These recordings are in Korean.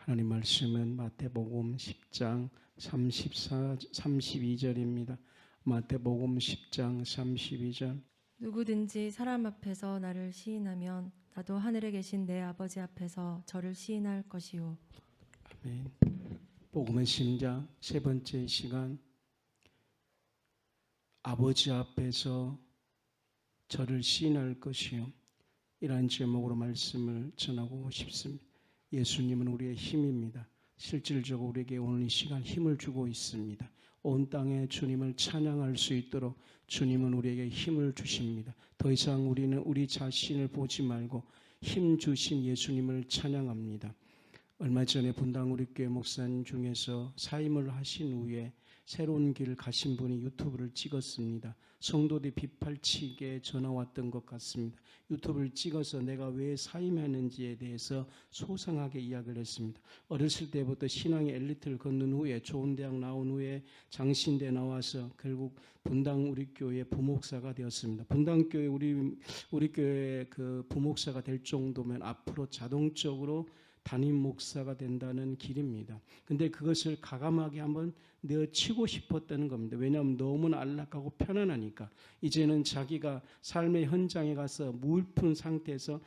하나님 말씀은 마태복음 10장 32절입니다. 마태복음 10장 32절. 누구든지 사람 앞에서 나를 시인하면 나도 하늘에 계신 내 아버지 앞에서 저를 시인할 것이요. 아멘. 복음의 심장 세 번째 시간, 아버지 앞에서 저를 시인할 것이요. 이러한 제목으로 말씀을 전하고 싶습니다. 예수님은 우리의 힘입니다. 실질적으로 우리에게 오늘 이 시간 힘을 주고 있습니다. 온 땅에 주님을 찬양할 수 있도록 주님은 우리에게 힘을 주십니다. 더 이상 우리는 우리 자신을 보지 말고 힘 주신 예수님을 찬양합니다. 얼마 전에 분당 우리교회 목사님 중에서 사임을 하신 후에 새로운 길을 가신 분이 유튜브를 찍었습니다. 성도들이 빗발치게 전화 왔던 것 같습니다. 유튜브를 찍어서 내가 왜 사임했는지에 대해서 소상하게 이야기를 했습니다. 어렸을 때부터 신앙의 엘리트를 걷는 후에 좋은 대학 나온 후에 장신대 나와서 결국 분당 우리교회 부목사가 되었습니다. 분당교회 우리 교회 그 부목사가 될 정도면 앞으로 자동적으로 담임 목사가 된다는 길입니다. 근데 그것을 과감하게 한번 내어치고 싶었다는 겁니다. 왜냐하면 너무나 안락하고 편안하니까. 이제는 자기가 삶의 현장에 가서 무일푼 상태에서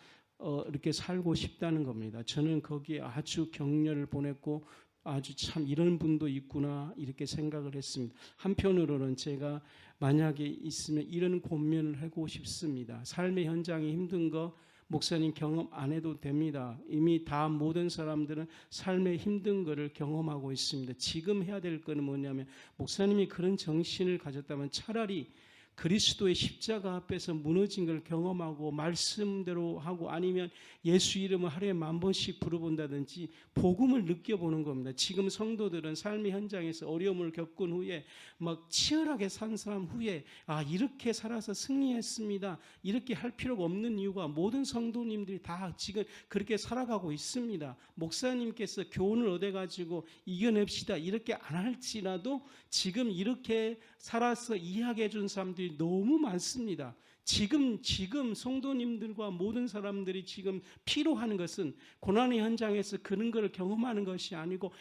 이렇게 살고 싶다는 겁니다. 저는 거기에 아주 격려를 보냈고 아주 참 이런 분도 있구나 이렇게 생각을 했습니다. 한편으로는 제가 만약에 있으면 이런 고민을 하고 싶습니다. 삶의 현장이 힘든 거 목사님 경험 안 해도 됩니다. 이미 다 모든 사람들은 삶의 힘든 거를 경험하고 있습니다. 지금 해야 될 거는 뭐냐면 목사님이 그런 정신을 가졌다면 차라리 그리스도의 십자가 앞에서 무너진 걸 경험하고 말씀대로 하고 아니면 예수 이름을 하루에 10,000번씩 부르본다든지 복음을 느껴보는 겁니다. 지금 성도들은 삶의 현장에서 어려움을 겪은 후에 막 치열하게 산 사람 후에 이렇게 살아서 승리했습니다. 이렇게 할 필요가 없는 이유가 모든 성도님들이 다 지금 그렇게 살아가고 있습니다. 목사님께서 교훈을 얻어가지고 이겨냅시다 이렇게 안 할지라도 지금 이렇게 살아서 이해하게 해준 사람들이 너무 많습니다. 지금 성도님들과 모든 사람들이 지금 필요한 것은 고난의 현장에서 그런 것을 경험하는 것이 아니고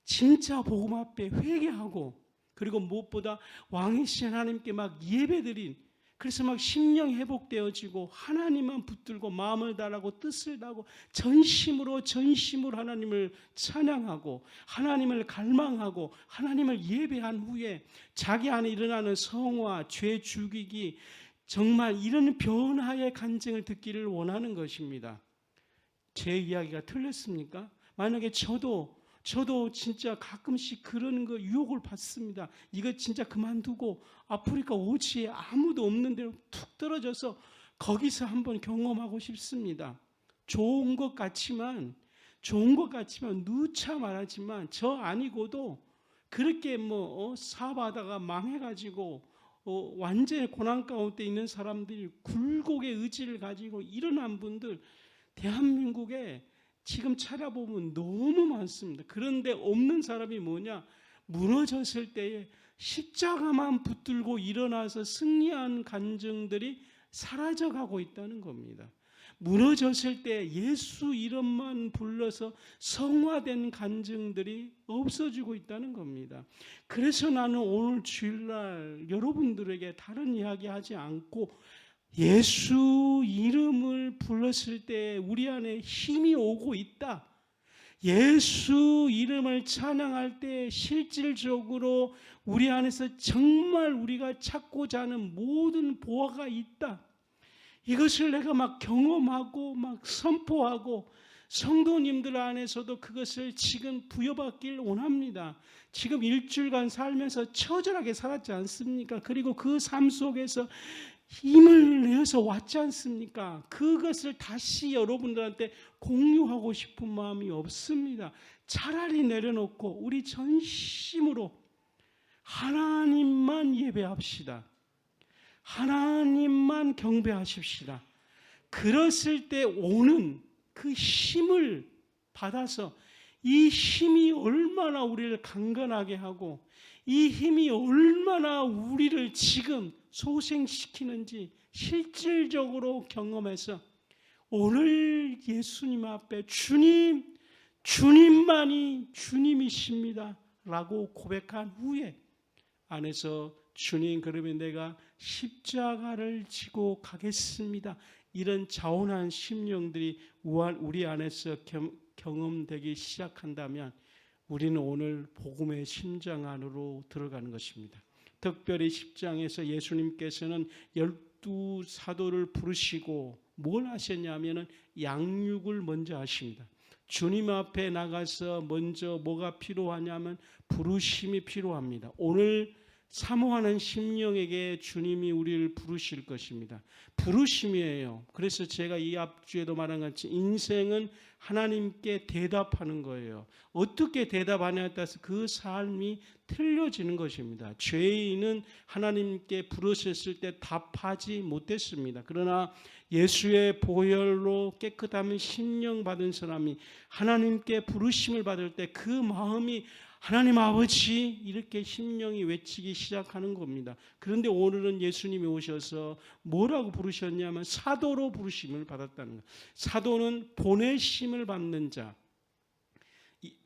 진짜 복음 앞에 회개하고 그리고 무엇보다 왕이신 하나님께 막 예배드린 그래서 막 심령 회복되어지고 하나님만 붙들고 마음을 다하고 뜻을 다하고 전심으로 하나님을 찬양하고 하나님을 갈망하고 하나님을 예배한 후에 자기 안에 일어나는 성화, 죄 죽이기 정말 이런 변화의 간증을 듣기를 원하는 것입니다. 제 이야기가 틀렸습니까? 만약에 저도 진짜 가끔씩 그런 거 유혹을 받습니다. 이거 진짜 그만두고 아프리카 오지에 아무도 없는 데로 툭 떨어져서 거기서 한번 경험하고 싶습니다. 좋은 것 같지만 누차 말하지만 저 아니고도 그렇게 사업하다가 망해가지고 완전히 고난 가운데 있는 사람들이 굴곡의 의지를 가지고 일어난 분들 대한민국에 지금 찾아보면 너무 많습니다. 그런데 없는 사람이 뭐냐? 무너졌을 때에 십자가만 붙들고 일어나서 승리한 간증들이 사라져가고 있다는 겁니다. 무너졌을 때 예수 이름만 불러서 성화된 간증들이 없어지고 있다는 겁니다. 그래서 나는 오늘 주일날 여러분들에게 다른 이야기 하지 않고 예수 이름을 불렀을 때 우리 안에 힘이 오고 있다. 예수 이름을 찬양할 때 실질적으로 우리 안에서 정말 우리가 찾고자 하는 모든 보화가 있다. 이것을 내가 막 경험하고 막 선포하고 성도님들 안에서도 그것을 지금 부여받길 원합니다. 지금 일주일간 살면서 처절하게 살았지 않습니까? 그리고 그 삶 속에서 힘을 내어서 왔지 않습니까? 그것을 다시 여러분들한테 공유하고 싶은 마음이 없습니다. 차라리 내려놓고 우리 전심으로 하나님만 예배합시다. 하나님만 경배하십시다. 그랬을 때 오는 그 힘을 받아서 이 힘이 얼마나 우리를 강건하게 하고 이 힘이 얼마나 우리를 지금 소생시키는지 실질적으로 경험해서 오늘 예수님 앞에 주님 주님만이 주님이십니다 라고 고백한 후에 안에서 주님, 그러면 내가 십자가를 지고 가겠습니다, 이런 자원한 심령들이 우리 안에서 경험되기 시작한다면 우리는 오늘 복음의 심장 안으로 들어가는 것입니다. 특별히 10장에서 예수님께서는 12사도를 부르시고 뭘 하셨냐면 양육을 먼저 하십니다. 주님 앞에 나가서 먼저 뭐가 필요하냐면 부르심이 필요합니다. 오늘 사모하는 심령에게 주님이 우리를 부르실 것입니다. 부르심이에요. 그래서 제가 이 앞주에도 말한 같이 인생은 하나님께 대답하는 거예요. 어떻게 대답하냐에 따라서 그 삶이 틀려지는 것입니다. 죄인은 하나님께 부르셨을 때 답하지 못했습니다. 그러나 예수의 보혈로 깨끗함을 심령 받은 사람이 하나님께 부르심을 받을 때 그 마음이 하나님 아버지 이렇게 심령이 외치기 시작하는 겁니다. 그런데 오늘은 예수님이 오셔서 뭐라고 부르셨냐면 사도로 부르심을 받았다는 거예요. 사도는 보내심을 받는 자.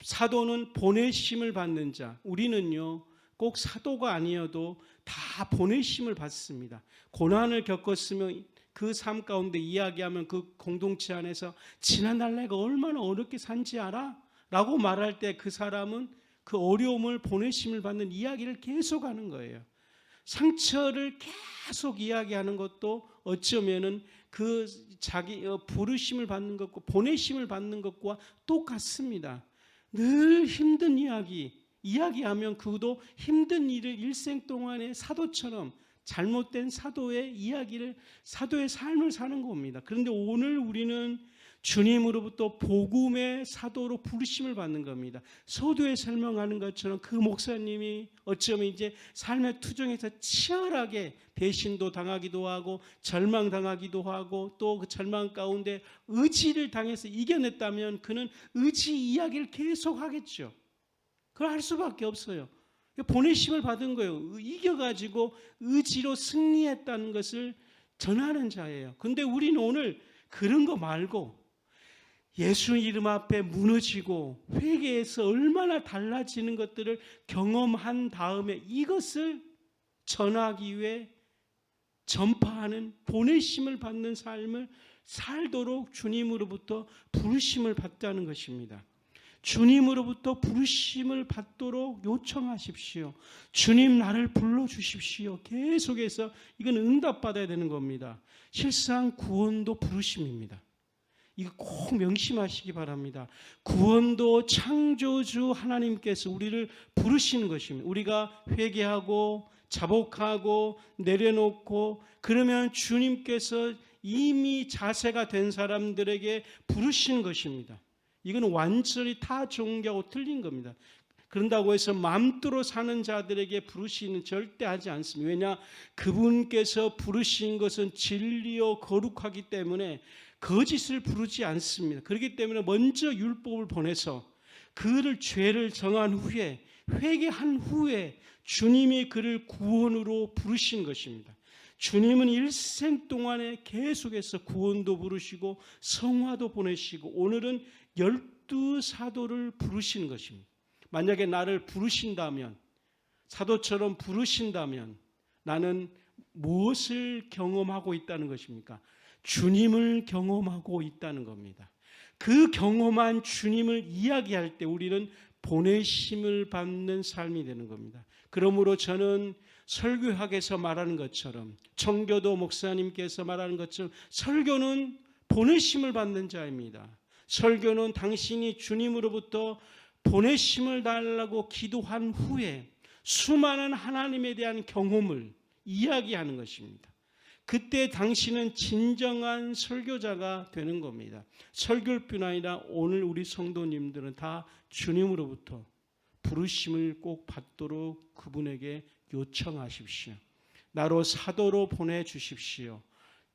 사도는 보내심을 받는 자. 우리는요 꼭 사도가 아니어도 다 보내심을 받습니다. 고난을 겪었으면 그 삶 가운데 이야기하면 그 공동체 안에서 지난날 내가 얼마나 어렵게 산지 알아? 라고 말할 때 그 사람은 그 어려움을 보내심을 받는 이야기를 계속하는 거예요. 상처를 계속 이야기하는 것도 어쩌면은 그 자기 부르심을 받는 것과 보내심을 받는 것과 똑같습니다. 늘 힘든 이야기하면 그도 힘든 일을 일생 동안의 사도처럼 잘못된 사도의 이야기를, 사도의 삶을 사는 겁니다. 그런데 오늘 우리는 주님으로부터 복음의 사도로 부르심을 받는 겁니다. 서두에 설명하는 것처럼 그 목사님이 어쩌면 이제 삶의 투정에서 치열하게 배신도 당하기도 하고 절망당하기도 하고 또 그 절망 가운데 의지를 당해서 이겨냈다면 그는 의지 이야기를 계속하겠죠. 그걸 할 수밖에 없어요. 보내심을 받은 거예요. 이겨가지고 의지로 승리했다는 것을 전하는 자예요. 그런데 우리는 오늘 그런 거 말고 예수 이름 앞에 무너지고 회개해서 얼마나 달라지는 것들을 경험한 다음에 이것을 전하기 위해 전파하는 보내심을 받는 삶을 살도록 주님으로부터 부르심을 받자는 것입니다. 주님으로부터 부르심을 받도록 요청하십시오. 주님 나를 불러주십시오. 계속해서 이건 응답받아야 되는 겁니다. 실상 구원도 부르심입니다. 이거 꼭 명심하시기 바랍니다. 구원도 창조주 하나님께서 우리를 부르시는 것입니다. 우리가 회개하고 자복하고 내려놓고 그러면 주님께서 이미 자세가 된 사람들에게 부르시는 것입니다. 이건 완전히 타 종교하고 틀린 겁니다. 그런다고 해서 맘대로 사는 자들에게 부르시는 절대 하지 않습니다. 왜냐? 그분께서 부르신 것은 진리요 거룩하기 때문에 거짓을 부르지 않습니다. 그렇기 때문에 먼저 율법을 보내서 그를 죄를 정한 후에 회개한 후에 주님이 그를 구원으로 부르신 것입니다. 주님은 일생 동안에 계속해서 구원도 부르시고 성화도 보내시고 오늘은 12사도를 부르시는 것입니다. 만약에 나를 부르신다면, 사도처럼 부르신다면 나는 무엇을 경험하고 있다는 것입니까? 주님을 경험하고 있다는 겁니다. 그 경험한 주님을 이야기할 때 우리는 보내심을 받는 삶이 되는 겁니다. 그러므로 저는 설교학에서 말하는 것처럼, 청교도 목사님께서 말하는 것처럼 설교는 보내심을 받는 자입니다. 설교는 당신이 주님으로부터 보내심을 달라고 기도한 후에 수많은 하나님에 대한 경험을 이야기하는 것입니다. 그때 당신은 진정한 설교자가 되는 겁니다. 설교일 뿐 아니라 오늘 우리 성도님들은 다 주님으로부터 부르심을 꼭 받도록 그분에게 요청하십시오. 나로 사도로 보내주십시오.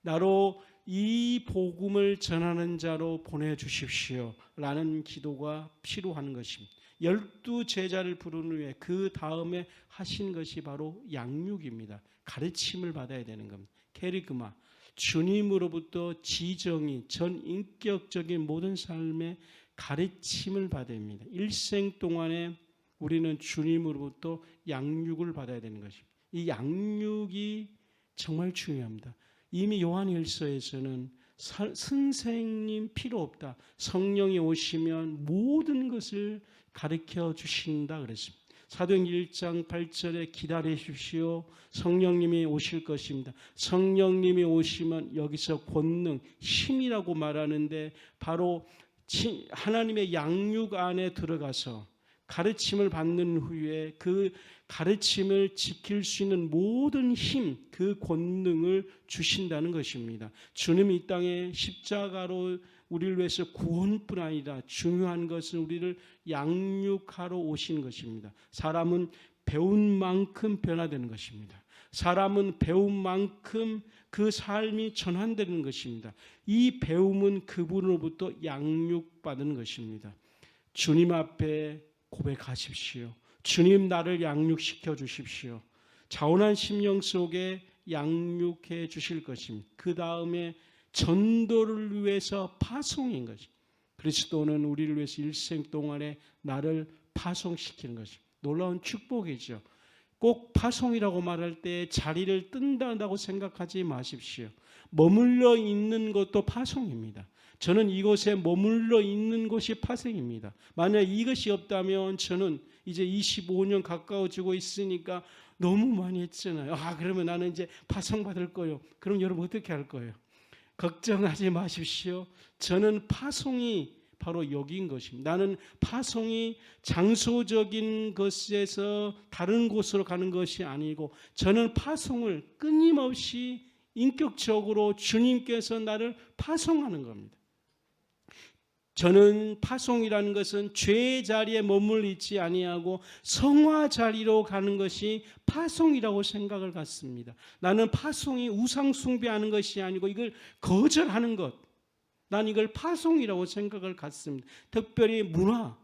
나로 이 복음을 전하는 자로 보내주십시오 라는 기도가 필요한 것입니다. 12제자를 부른 후에 그 다음에 하신 것이 바로 양육입니다. 가르침을 받아야 되는 겁니다. 케리그마, 주님으로부터 지정이 전인격적인 모든 삶의 가르침을 받아야 합니다. 일생 동안에 우리는 주님으로부터 양육을 받아야 되는 것입니다. 이 양육이 정말 중요합니다. 이미 요한일서에서는 선생님 필요 없다. 성령이 오시면 모든 것을 가르쳐 주신다 그랬습니다. 사도행 1장 8절에 기다리십시오. 성령님이 오실 것입니다. 성령님이 오시면 여기서 권능, 힘이라고 말하는데 바로 하나님의 양육 안에 들어가서 가르침을 받는 후에 그 가르침을 지킬 수 있는 모든 힘, 그 권능을 주신다는 것입니다. 주님이 이 땅에 십자가로 우리를 위해서 구원뿐 아니라 중요한 것은 우리를 양육하러 오신 것입니다. 사람은 배운 만큼 변화되는 것입니다. 사람은 배운 만큼 그 삶이 전환되는 것입니다. 이 배움은 그분으로부터 양육받은 것입니다. 주님 앞에 고백하십시오. 주님, 나를 양육시켜 주십시오. 자원한 심령 속에 양육해 주실 것입니다. 그 다음에 전도를 위해서 파송인 것입니다. 그리스도는 우리를 위해서 일생 동안에 나를 파송시키는 것입니다. 놀라운 축복이죠. 꼭 파송이라고 말할 때 자리를 뜬다고 생각하지 마십시오. 머물러 있는 것도 파송입니다. 저는 이곳에 머물러 있는 곳이 파송입니다. 만약 이것이 없다면 저는 이제 25년 가까워지고 있으니까 너무 많이 했잖아요. 그러면 나는 이제 파송받을 거예요. 그럼 여러분 어떻게 할 거예요? 걱정하지 마십시오. 저는 파송이 바로 여기인 것입니다. 나는 파송이 장소적인 것에서 다른 곳으로 가는 것이 아니고 저는 파송을 끊임없이 인격적으로 주님께서 나를 파송하는 겁니다. 저는 파송이라는 것은 죄의 자리에 머물러 있지 아니하고 성화 자리로 가는 것이 파송이라고 생각을 갖습니다. 나는 파송이 우상 숭배하는 것이 아니고 이걸 거절하는 것, 난 이걸 파송이라고 생각을 갖습니다. 특별히 문화,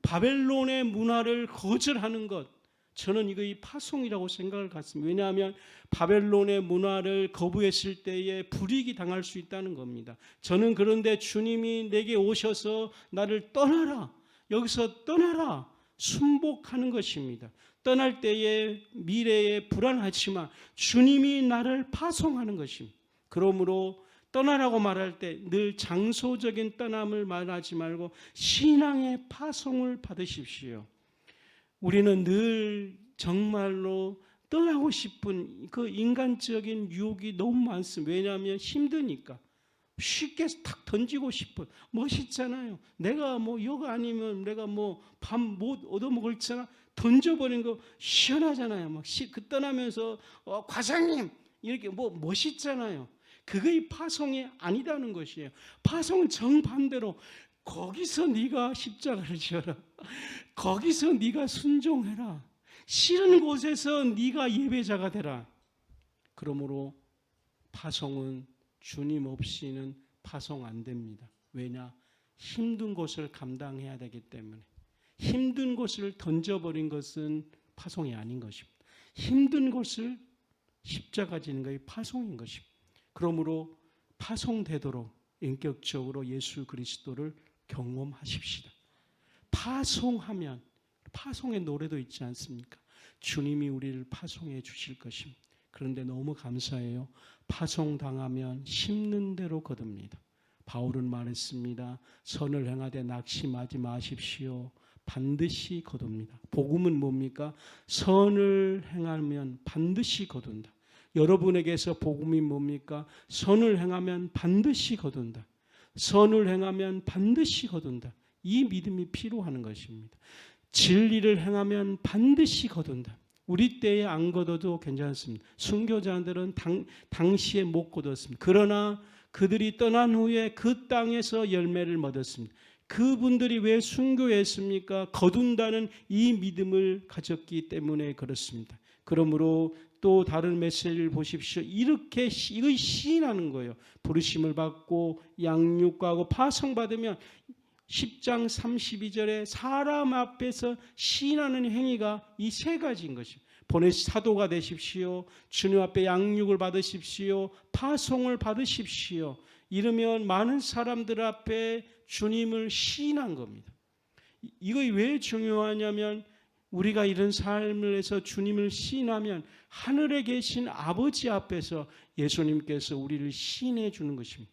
바벨론의 문화를 거절하는 것, 저는 이거 파송이라고 생각을 갖습니다. 왜냐하면 바벨론의 문화를 거부했을 때에 불이익이 당할 수 있다는 겁니다. 저는 그런데 주님이 내게 오셔서 나를 떠나라, 여기서 떠나라, 순복하는 것입니다. 떠날 때에 미래에 불안하지만 주님이 나를 파송하는 것입니다. 그러므로 떠나라고 말할 때 늘 장소적인 떠남을 말하지 말고 신앙의 파송을 받으십시오. 우리는 늘 정말로 떠나고 싶은 그 인간적인 유혹이 너무 많습니다. 왜냐하면 힘드니까. 쉽게 탁 던지고 싶어. 멋있잖아요. 내가 뭐 이거 아니면 내가 뭐 밥 못 얻어먹을잖아. 던져버린 거 시원하잖아요. 막 그 떠나면서 과장님 이렇게 뭐 멋있잖아요. 그게 파송이 아니다는 것이에요. 파송은 정반대로 거기서 네가 십자가를 지어라. 거기서 네가 순종해라. 싫은 곳에서 네가 예배자가 되라. 그러므로 파송은 주님 없이는 파송 안 됩니다. 왜냐? 힘든 곳을 감당해야 되기 때문에. 힘든 곳을 던져버린 것은 파송이 아닌 것입니다. 힘든 곳을 십자가 지는 것이 파송인 것입니다. 그러므로 파송되도록 인격적으로 예수 그리스도를 경험하십시다. 파송하면 파송의 노래도 있지 않습니까? 주님이 우리를 파송해 주실 것입니다. 그런데 너무 감사해요. 파송당하면 심는 대로 거둡니다. 바울은 말했습니다. 선을 행하되 낙심하지 마십시오. 반드시 거둡니다. 복음은 뭡니까? 선을 행하면 반드시 거둔다. 여러분에게서 복음이 뭡니까? 선을 행하면 반드시 거둔다. 선을 행하면 반드시 거둔다. 이 믿음이 필요한 것입니다. 진리를 행하면 반드시 거둔다. 우리 때에 안 거둬도 괜찮습니다. 순교자들은 당시에 못 거뒀습니다. 그러나 그들이 떠난 후에 그 땅에서 열매를 맺었습니다. 그분들이 왜 순교했습니까? 거둔다는 이 믿음을 가졌기 때문에 그렇습니다. 그러므로 또 다른 메시지를 보십시오. 이렇게 이걸 시인하는 거예요. 부르심을 받고 양육하고 파송받으면 10장 32절에 사람 앞에서 시인하는 행위가 이 세 가지인 것입니다. 사도가 되십시오. 주님 앞에 양육을 받으십시오. 파송을 받으십시오. 이러면 많은 사람들 앞에 주님을 시인한 겁니다. 이거 왜 중요하냐면 우리가 이런 삶을 해서 주님을 시인하면 하늘에 계신 아버지 앞에서 예수님께서 우리를 시인해 주는 것입니다.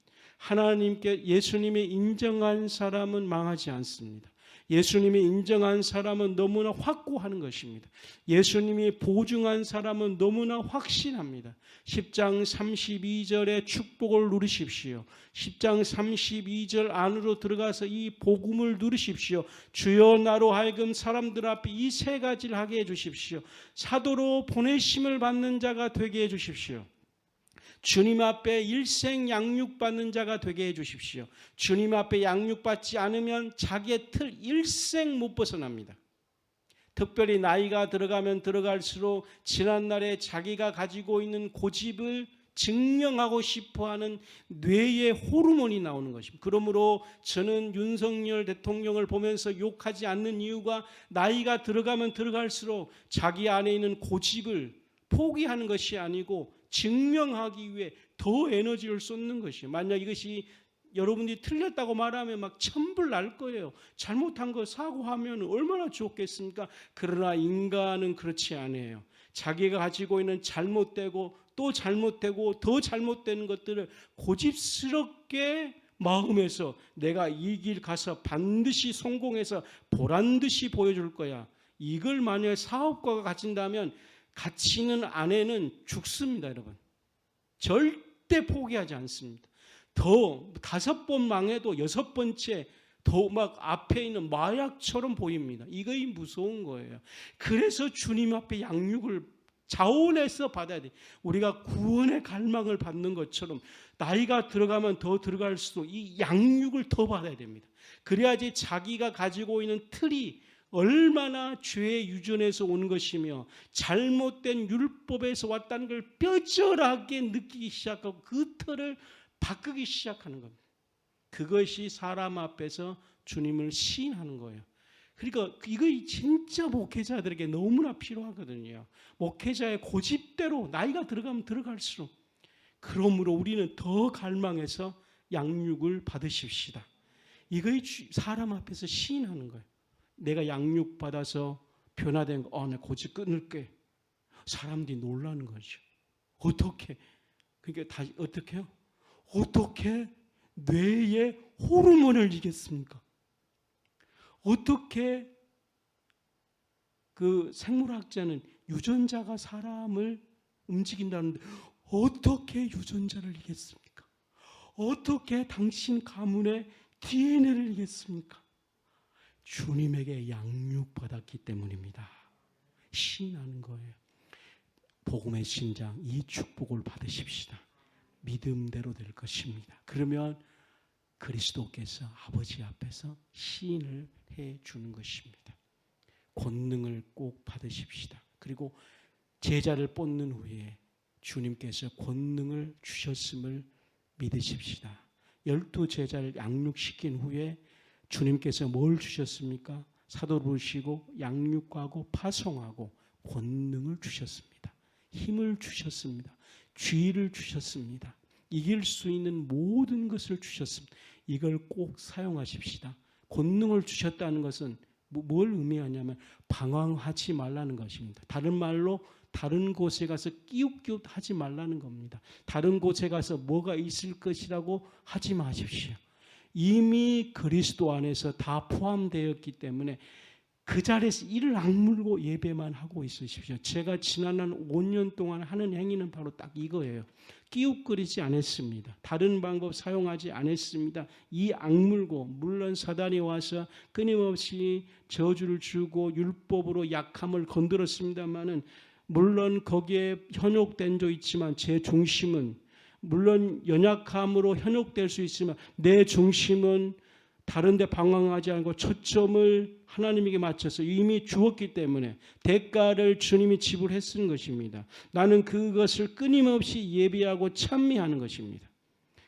예수님의 인정한 사람은 망하지 않습니다. 예수님이 인정한 사람은 너무나 확고하는 것입니다. 예수님이 보증한 사람은 너무나 확신합니다. 10장 32절의 축복을 누리십시오. 10장 32절 안으로 들어가서 이 복음을 누리십시오. 주여 나로 하여금 사람들 앞에 이 세 가지를 하게 해주십시오. 사도로 보내심을 받는 자가 되게 해주십시오. 주님 앞에 일생 양육받는 자가 되게 해주십시오. 주님 앞에 양육받지 않으면 자기의 틀 일생 못 벗어납니다. 특별히 나이가 들어가면 들어갈수록 지난날에 자기가 가지고 있는 고집을 증명하고 싶어하는 뇌의 호르몬이 나오는 것입니다. 그러므로 저는 윤석열 대통령을 보면서 욕하지 않는 이유가 나이가 들어가면 들어갈수록 자기 안에 있는 고집을 포기하는 것이 아니고 증명하기 위해 더 에너지를 쏟는 것이에요. 만약 이것이 여러분들이 틀렸다고 말하면 막 천불 날 거예요. 잘못한 거 사고하면 얼마나 좋겠습니까? 그러나 인간은 그렇지 않아요. 자기가 가지고 있는 잘못되고 또 잘못되고 더 잘못되는 것들을 고집스럽게 마음에서 내가 이 길 가서 반드시 성공해서 보란듯이 보여줄 거야. 이걸 만약 사업가가 가진다면 가치는 아내는 죽습니다, 여러분. 절대 포기하지 않습니다. 더 5번 망해도 6번째 더 막 앞에 있는 마약처럼 보입니다. 이거이 무서운 거예요. 그래서 주님 앞에 양육을 자원해서 받아야 돼. 우리가 구원의 갈망을 받는 것처럼 나이가 들어가면 더 들어갈수록 이 양육을 더 받아야 됩니다. 그래야지 자기가 가지고 있는 틀이 얼마나 죄의 유전에서 온 것이며 잘못된 율법에서 왔다는 걸 뼈저하게 느끼기 시작하고 그 틀을 바꾸기 시작하는 겁니다. 그것이 사람 앞에서 주님을 시인하는 거예요. 그러니까 이거 진짜 목회자들에게 너무나 필요하거든요. 목회자의 고집대로 나이가 들어가면 들어갈수록 그러므로 우리는 더 갈망해서 양육을 받으십시다. 이거의 사람 앞에서 시인하는 거예요. 내가 양육받아서 변화된 거, 내 고집 끊을게. 사람들이 놀라는 거죠. 어떻게? 그러니까 다시 어떻게요? 어떻게 뇌의 호르몬을 이겼습니까? 어떻게 그 생물학자는 유전자가 사람을 움직인다는데 어떻게 유전자를 이겼습니까? 어떻게 당신 가문의 DNA를 이겼습니까? 주님에게 양육받았기 때문입니다. 시인하는 거예요. 복음의 신장, 이 축복을 받으십시다. 믿음대로 될 것입니다. 그러면 그리스도께서 아버지 앞에서 시인을 해 주는 것입니다. 권능을 꼭 받으십시다. 그리고 제자를 뽑는 후에 주님께서 권능을 주셨음을 믿으십시다. 12제자를 양육시킨 후에 주님께서 뭘 주셨습니까? 사도를 부르시고 양육하고 파송하고 권능을 주셨습니다. 힘을 주셨습니다. 지혜를 주셨습니다. 이길 수 있는 모든 것을 주셨습니다. 이걸 꼭 사용하십시다. 권능을 주셨다는 것은 뭘 의미하냐면 방황하지 말라는 것입니다. 다른 말로 다른 곳에 가서 끼웃끼웃하지 말라는 겁니다. 다른 곳에 가서 뭐가 있을 것이라고 하지 마십시오. 이미 그리스도 안에서 다 포함되었기 때문에 그 자리에서 이를 악물고 예배만 하고 있으십시오. 제가 지난 한 5년 동안 하는 행위는 바로 딱 이거예요. 끼웃거리지 않았습니다. 다른 방법 사용하지 않았습니다. 이 악물고, 물론 사단이 와서 끊임없이 저주를 주고 율법으로 약함을 건드렸습니다마는 물론 거기에 현혹된 조 있지만 제 중심은 물론 연약함으로 현혹될 수 있지만 내 중심은 다른 데 방황하지 않고 초점을 하나님에게 맞춰서 이미 주었기 때문에 대가를 주님이 지불했은 것입니다. 나는 그것을 끊임없이 예비하고 찬미하는 것입니다.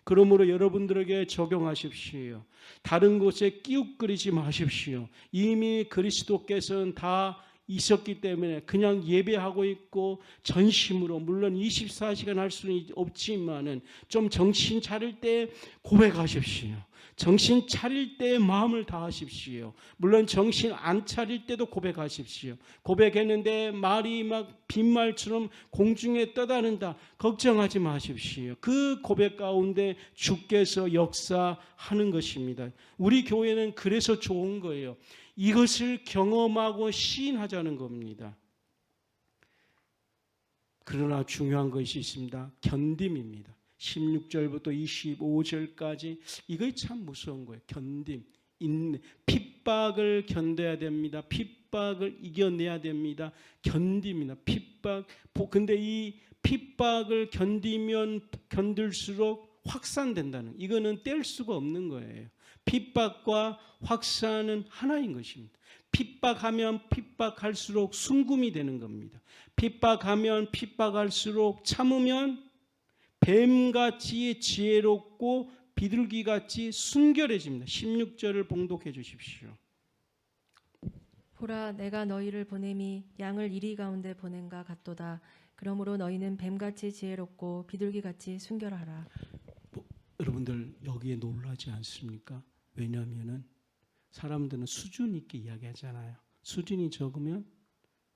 그러므로 여러분들에게 적용하십시오. 다른 곳에 끼웃거리지 마십시오. 이미 그리스도께서는 다 있었기 때문에 그냥 예배하고 있고 전심으로, 물론 24시간 할 수는 없지만은 좀 정신 차릴 때 고백하십시오. 정신 차릴 때 마음을 다하십시오. 물론 정신 안 차릴 때도 고백하십시오. 고백했는데 말이 막 빗말처럼 공중에 떠다닌다. 걱정하지 마십시오. 그 고백 가운데 주께서 역사하는 것입니다. 우리 교회는 그래서 좋은 거예요. 이것을 경험하고 시인하자는 겁니다. 그러나 중요한 것이 있습니다. 견딤입니다. 16절부터 25절까지 이거 참 무서운 거예요. 견딤, 인내, 핍박을 견뎌야 됩니다. 핍박을 이겨내야 됩니다. 견딤이나 핍박. 근데 이 핍박을 견딜수록 확산된다는, 이거는 뗄 수가 없는 거예요. 핍박과 확산은 하나인 것입니다. 핍박하면 핍박할수록 순금이 되는 겁니다. 핍박하면 핍박할수록 참으면 뱀같이 지혜롭고 비둘기같이 순결해집니다. 16절을 봉독해 주십시오. 보라, 내가 너희를 보냄이 양을 이리 가운데 보낸가 같도다. 그러므로 너희는 뱀같이 지혜롭고 비둘기같이 순결하라. 여러분들 여기에 놀라지 않습니까? 왜냐하면은 사람들은 수준 있게 이야기하잖아요. 수준이 적으면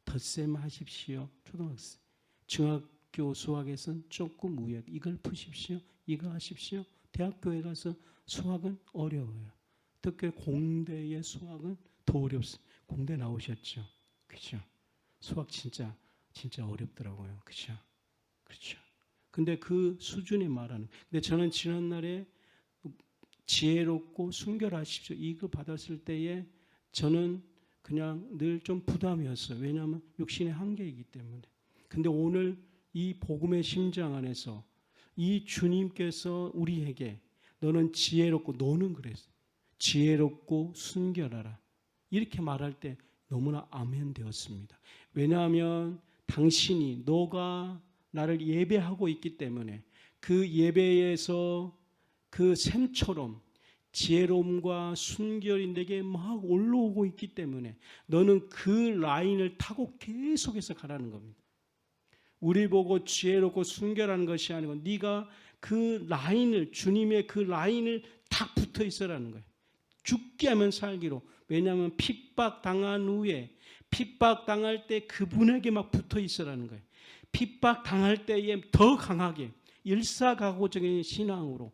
덧셈 하십시오. 초등학생, 중학교 수학에서는 조금 우약, 이걸 푸십시오. 이거 하십시오. 대학교에 가서 수학은 어려워요. 특히 공대의 수학은 더 어렵습니다. 공대 나오셨죠? 그렇죠? 수학 진짜 어렵더라고요. 그렇죠? 그렇죠. 근데 그 수준이 말하는. 근데 저는 지난날에 지혜롭고 순결하십시오. 이거 받았을 때에 저는 그냥 늘 좀 부담이었어요. 왜냐하면 육신의 한계이기 때문에. 근데 오늘 이 복음의 심장 안에서 이 주님께서 우리에게 너는 지혜롭고, 너는 그랬어요. 지혜롭고 순결하라. 이렇게 말할 때 너무나 아멘 되었습니다. 왜냐하면 당신이, 너가 나를 예배하고 있기 때문에 그 예배에서 그 샘처럼 지혜로움과 순결이 내게 막 올라오고 있기 때문에 너는 그 라인을 타고 계속해서 가라는 겁니다. 우리 보고 지혜롭고 순결한 것이 아니고 네가 그 라인을, 주님의 그 라인을 딱 붙어 있으라는 거예요. 죽게 하면 살기로. 왜냐하면 핍박당한 후에, 핍박당할 때 그분에게 막 붙어 있으라는 거예요. 핍박당할 때에 더 강하게 일사각오적인 신앙으로,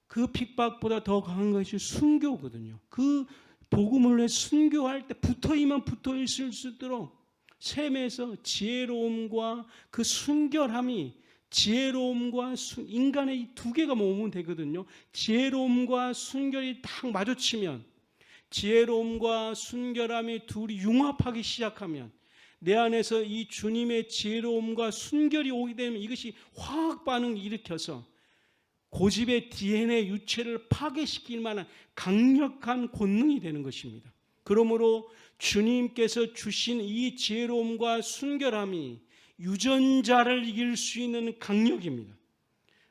그 핍박보다 더 강한 것이 순교거든요. 그 복음을 위해 순교할 때 붙어있으면 붙어있을 수 있도록 셈에서 지혜로움과 그 순결함이, 지혜로움과 인간의 이 두 개가 모으면 되거든요. 지혜로움과 순결이 딱 마주치면, 지혜로움과 순결함이 둘이 융합하기 시작하면, 내 안에서 이 주님의 지혜로움과 순결이 오게 되면 이것이 화학 반응을 일으켜서 고집의 DNA 유체를 파괴시킬 만한 강력한 권능이 되는 것입니다. 그러므로 주님께서 주신 이 지혜로움과 순결함이 유전자를 이길 수 있는 강력입니다.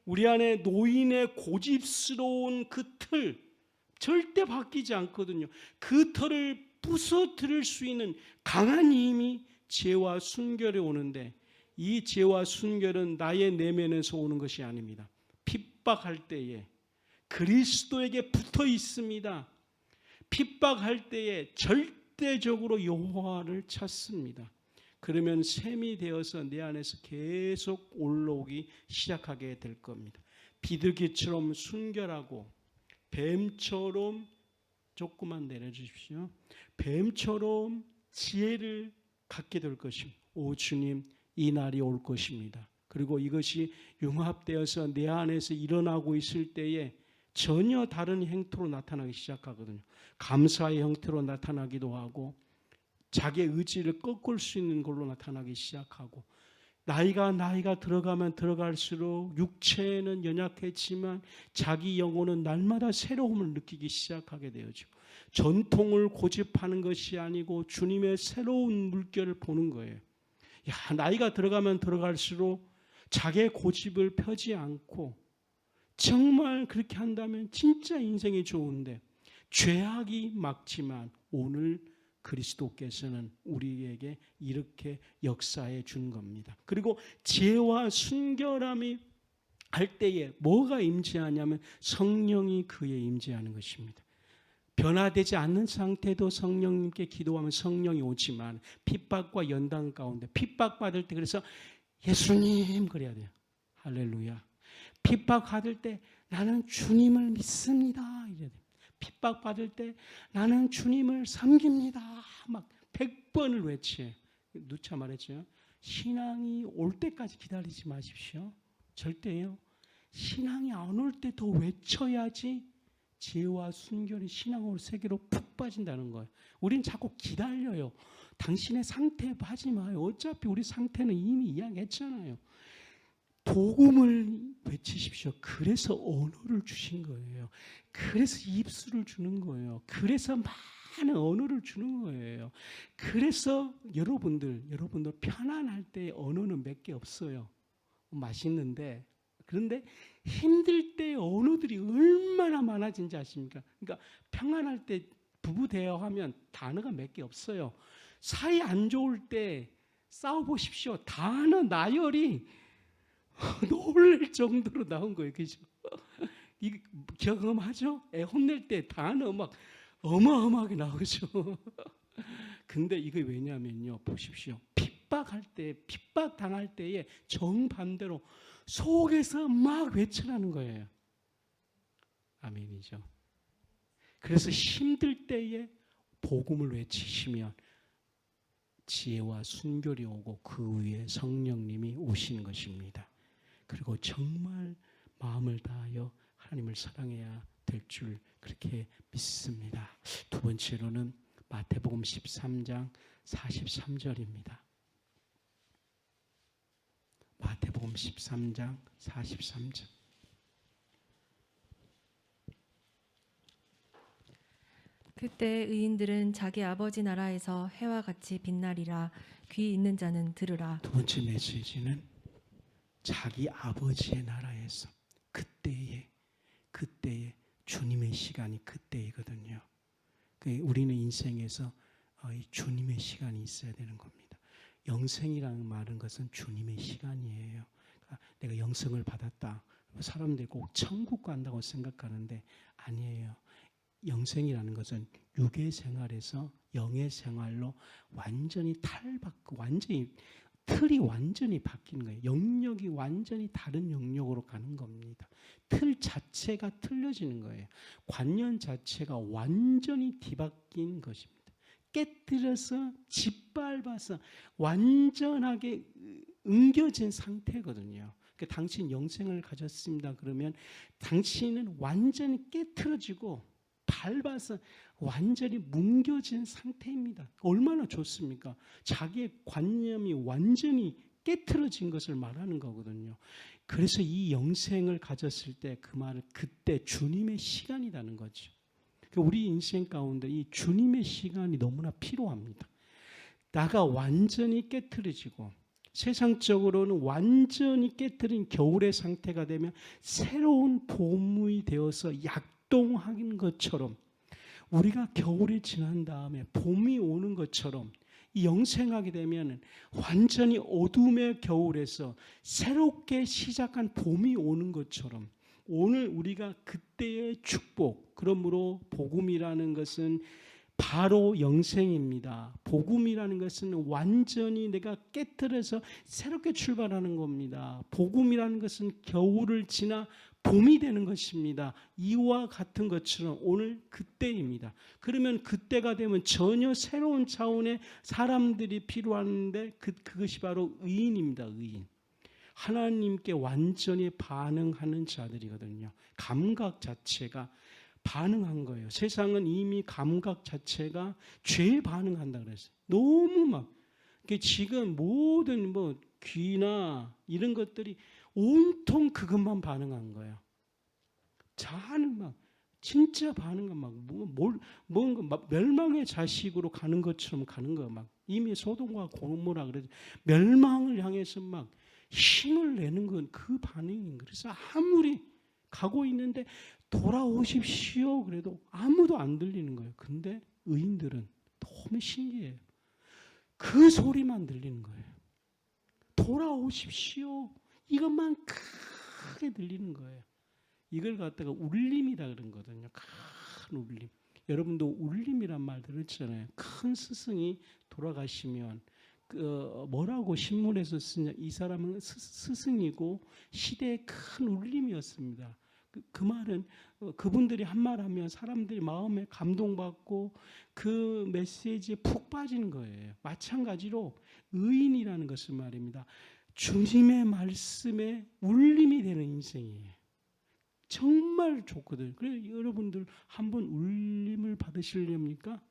우리 안에 노인의 고집스러운 그 틀 절대 바뀌지 않거든요. 그 틀을 부서뜨릴 수 있는 강한 힘이 지혜와 순결에 오는데, 이 지혜와 순결은 나의 내면에서 오는 것이 아닙니다. 핍박할 때에 그리스도에게 붙어 있습니다. 핍박할 때에 절대적으로 여호와를 찾습니다. 그러면 샘이 되어서 내 안에서 계속 올라오기 시작하게 될 겁니다. 비둘기처럼 순결하고 뱀처럼, 조금만 내려주십시오. 뱀처럼 지혜를 갖게 될 것입니다. 오 주님, 이 날이 올 것입니다. 그리고 이것이 융합되어서 내 안에서 일어나고 있을 때에 전혀 다른 형태로 나타나기 시작하거든요. 감사의 형태로 나타나기도 하고, 자기의 의지를 꺾을 수 있는 걸로 나타나기 시작하고, 나이가 들어가면 들어갈수록 육체는 연약했지만 자기 영혼은 날마다 새로움을 느끼기 시작하게 되어지고, 전통을 고집하는 것이 아니고 주님의 새로운 물결을 보는 거예요. 나이가 들어가면 들어갈수록 자기의 고집을 펴지 않고, 정말 그렇게 한다면 진짜 인생이 좋은데 죄악이 막지만 오늘 그리스도께서는 우리에게 이렇게 역사해 준 겁니다. 그리고 지혜와 순결함이 할 때에 뭐가 임재하냐면 성령이 그에 임재하는 것입니다. 변화되지 않는 상태도 성령님께 기도하면 성령이 오지만 핍박과 연단 가운데 핍박받을 때 그래서 예수님 그래야 돼요. 할렐루야. 핍박받을 때 나는 주님을 믿습니다. 이래야 돼요. 핍박받을 때 나는 주님을 섬깁니다. 막 100번을 외쳐요. 누차 말했죠. 신앙이 올 때까지 기다리지 마십시오. 절대요. 신앙이 안 올 때 더 외쳐야지 지혜와 순결이 신앙으로 세계로 푹 빠진다는 거예요. 우린 자꾸 기다려요. 당신의 상태 하지 마요. 어차피 우리 상태는 이미 이야기했잖아요. 복음을 외치십시오. 그래서 언어를 주신 거예요. 그래서 입술을 주는 거예요. 그래서 많은 언어를 주는 거예요. 그래서 여러분들 편안할 때 언어는 몇 개 없어요. 맛있는데 그런데 힘들 때 언어들이 얼마나 많아진지 아십니까? 그러니까 평안할 때 부부 대화하면 단어가 몇 개 없어요. 사이 안 좋을 때 싸워보십시오. 단어 나열이 놀랄 정도로 나온 거예요. 그죠? 이거 경험하죠? 애 혼낼 때 단어 막 어마어마하게 나오죠. 근데 이게 왜냐면요. 보십시오. 핍박할 때, 핍박 당할 때에 정반대로 속에서 막 외쳐라는 거예요. 아멘이죠. 그래서 힘들 때에 복음을 외치시면 지혜와 순결이 오고 그 위에 성령님이 오시는 것입니다. 그리고 정말 마음을 다하여 하나님을 사랑해야 될 줄 그렇게 믿습니다. 두 번째로는 마태복음 13장 43절입니다. 마태복음 13장 43절. 그때 의인들은 자기 아버지 나라에서 해와 같이 빛나리라. 귀 있는 자는 들으라. 두 번째 메시지는 자기 아버지의 나라에서 그때에 주님의 시간이 그때이거든요. 우리는 인생에서 주님의 시간이 있어야 되는 겁니다. 영생이라는 말은 것은 주님의 시간이에요. 그러니까 내가 영생을 받았다. 사람들이 꼭 천국 간다고 생각하는데 아니에요. 영생이라는 것은 육의 생활에서 영의 생활로 완전히 탈바뀌고 틀이 완전히 바뀌는 거예요. 영역이 완전히 다른 영역으로 가는 겁니다. 틀 자체가 틀려지는 거예요. 관념 자체가 완전히 뒤바뀐 것입니다. 깨뜨려서 짓밟아서 완전하게 엉겨진 상태거든요. 그러니까 당신 영생을 가졌습니다. 그러면 당신은 완전히 깨트려지고 밟아서 완전히 뭉겨진 상태입니다. 얼마나 좋습니까? 자기의 관념이 완전히 깨트려진 것을 말하는 거거든요. 그래서 이 영생을 가졌을 때 그 말은 그때 주님의 시간이라는 거죠. 우리 인생 가운데 이 주님의 시간이 너무나 필요합니다. 나가 완전히 깨트려지고 세상적으로는 완전히 깨트린 겨울의 상태가 되면 새로운 봄이 되어서 약동하는 것처럼 우리가 겨울이 지난 다음에 봄이 오는 것처럼 이 영생하게 되면 완전히 어둠의 겨울에서 새롭게 시작한 봄이 오는 것처럼 오늘 우리가 그때의 축복, 그러므로 복음이라는 것은 바로 영생입니다. 복음이라는 것은 완전히 내가 깨트려서 새롭게 출발하는 겁니다. 복음이라는 것은 겨울을 지나 봄이 되는 것입니다. 이와 같은 것처럼 오늘 그때입니다. 그러면 그때가 되면 전혀 새로운 차원의 사람들이 필요한데 그것이 바로 의인입니다. 의인. 하나님께 완전히 반응하는 자들이거든요. 감각 자체가 반응한 거예요. 세상은 이미 감각 자체가 죄에 반응한다 그랬어요. 너무 막 지금 모든 귀나 이런 것들이 온통 그것만 반응한 거예요. 자는 막 진짜 반응은 막 뭔가 멸망의 자식으로 가는 것처럼 가는 거 막 이미 소돔과 고모라 그래서 멸망을 향해서 막 힘을 내는 건 그 반응인 거예요. 그래서 아무리 가고 있는데 돌아오십시오 그래도 아무도 안 들리는 거예요. 근데 의인들은 너무 신기해요. 그 소리만 들리는 거예요. 돌아오십시오. 이것만 크게 들리는 거예요. 이걸 갖다가 울림이라 그런 거거든요. 큰 울림. 여러분도 울림이란 말 들었잖아요. 큰 스승이 돌아가시면 뭐라고 신문에서 쓰냐. 이 사람은 스승이고 시대의 큰 울림이었습니다. 그 말은 그분들이 한 말 하면 사람들이 마음에 감동받고 그 메시지에 푹 빠지는 거예요. 마찬가지로 의인이라는 것은 말입니다. 주님의 말씀에 울림이 되는 인생이에요. 정말 좋거든요. 그래서 여러분들 한번 울림을 받으시렵니까?